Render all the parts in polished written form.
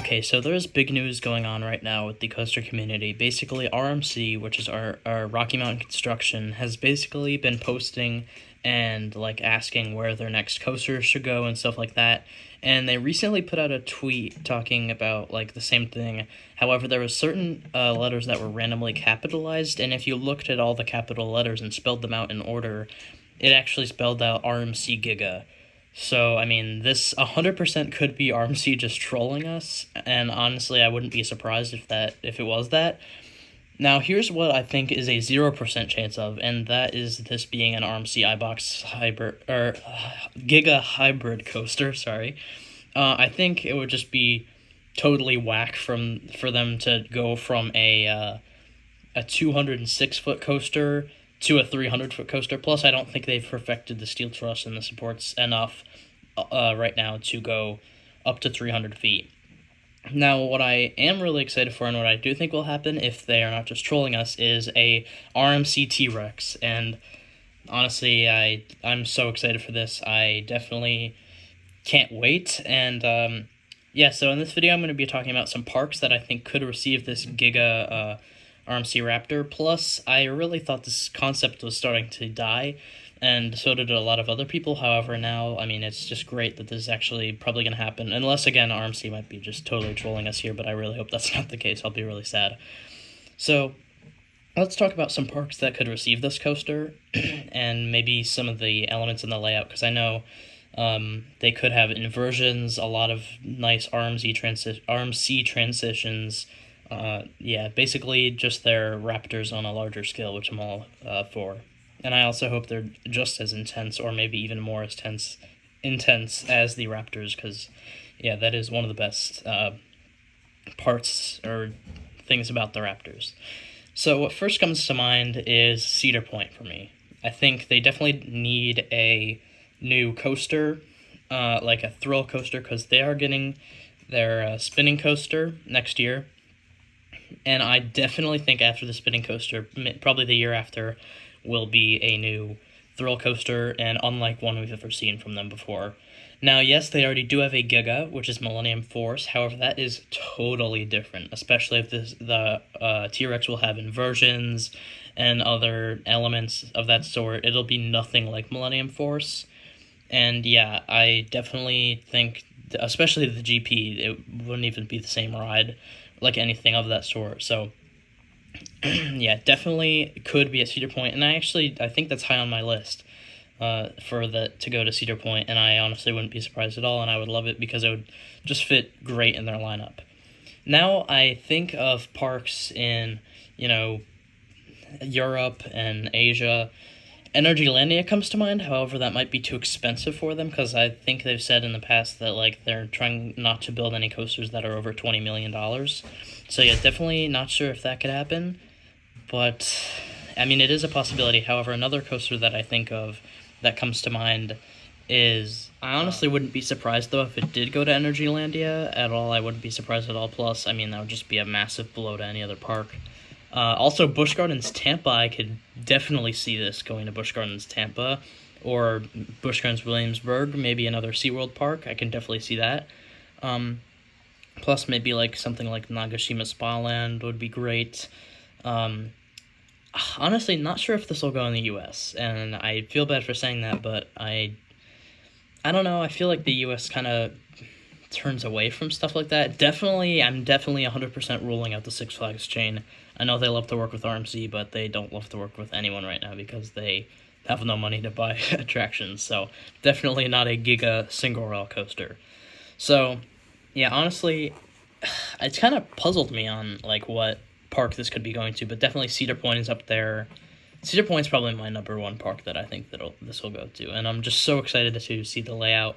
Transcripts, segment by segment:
Okay, so there's big news going on right now with the coaster community. Basically, RMC, which is our Rocky Mountain Construction, has basically been posting and like asking where their next coaster should go and stuff like that. And they recently put out a tweet talking about like the same thing. However, there were certain letters that were randomly capitalized, and if you looked at all the capital letters and spelled them out in order, it actually spelled out RMC Giga. So, I mean, this 100% could be RMC just trolling us, and honestly, I wouldn't be surprised if it was that. Now, here's what I think is a 0% chance of, and that is this being an RMC iBox hybrid, or Giga hybrid coaster, sorry. I think it would just be totally whack for them to go from a 206-foot coaster to a 300-foot coaster. Plus, I don't think they've perfected the steel truss and the supports enough right now to go up to 300 feet. Now, what I am really excited for and what I do think will happen if they are not just trolling us is a RMC T-Rex. And honestly, I'm so excited for this. I definitely can't wait. And yeah, so in this video, I'm going to be talking about some parks that I think could receive this Giga RMC Raptor. Plus, I really thought this concept was starting to die, and so did a lot of other people. However, now, I mean, it's just great that this is actually probably going to happen, unless, again, RMC might be just totally trolling us here, but I really hope that's not the case. I'll be really sad. So, let's talk about some parks that could receive this coaster, and maybe some of the elements in the layout, because I know they could have inversions, a lot of nice RMC transitions. Yeah, basically just their Raptors on a larger scale, which I'm all for. And I also hope they're just as intense, or maybe even more intense as the Raptors, because, yeah, that is one of the best parts or things about the Raptors. So what first comes to mind is Cedar Point for me. I think they definitely need a new coaster, like a thrill coaster, because they are getting their spinning coaster next year. And I definitely think after the spinning coaster, probably the year after, will be a new thrill coaster, and unlike one we've ever seen from them before. Now, yes, they already do have a Giga, which is Millennium Force. However, that is totally different, especially if the T-Rex will have inversions and other elements of that sort. It'll be nothing like Millennium Force. And yeah, I definitely think, especially the GP, it wouldn't even be the same ride like anything of that sort. So yeah, definitely could be at Cedar Point, and I think that's high on my list to go to Cedar Point, and I honestly wouldn't be surprised at all, and I would love it because it would just fit great in their lineup. Now I think of parks in, Europe and Asia. Energylandia comes to mind. However, that might be too expensive for them, because I think they've said in the past that like they're trying not to build any coasters that are over $20 million. So yeah, definitely not sure if that could happen, but I mean, it is a possibility. However, another coaster that I think of that comes to mind is, I honestly wouldn't be surprised though if it did go to Energylandia at all. I wouldn't be surprised at all. Plus, I mean, that would just be a massive blow to any other park. Also, Busch Gardens Tampa, I could definitely see this going to Busch Gardens Tampa, or Busch Gardens Williamsburg, maybe another SeaWorld park. I can definitely see that. Plus, maybe like something like Nagashima Spa Land would be great. Honestly, not sure if this will go in the U.S., and I feel bad for saying that, but I don't know. I feel like the U.S. kind of turns away from stuff like that. I'm definitely 100% ruling out the Six Flags chain. I know they love to work with RMC, but they don't love to work with anyone right now because they have no money to buy attractions. So definitely not a Giga single rail coaster. So yeah, honestly, it's kind of puzzled me on like what park this could be going to, but definitely Cedar Point is up there. Cedar Point's probably my number one park that I think this will go to, and I'm just so excited to see the layout.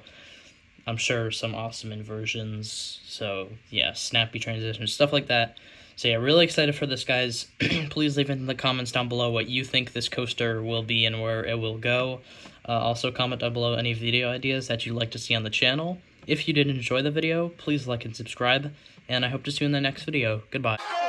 I'm sure some awesome inversions, so yeah, snappy transitions, stuff like that. So yeah, really excited for this, guys. Please leave in the comments down below what you think this coaster will be and where it will go. Also comment down below any video ideas that you'd like to see on the channel. If you did enjoy the video, please like and subscribe, and I hope to see you in the next video. Goodbye.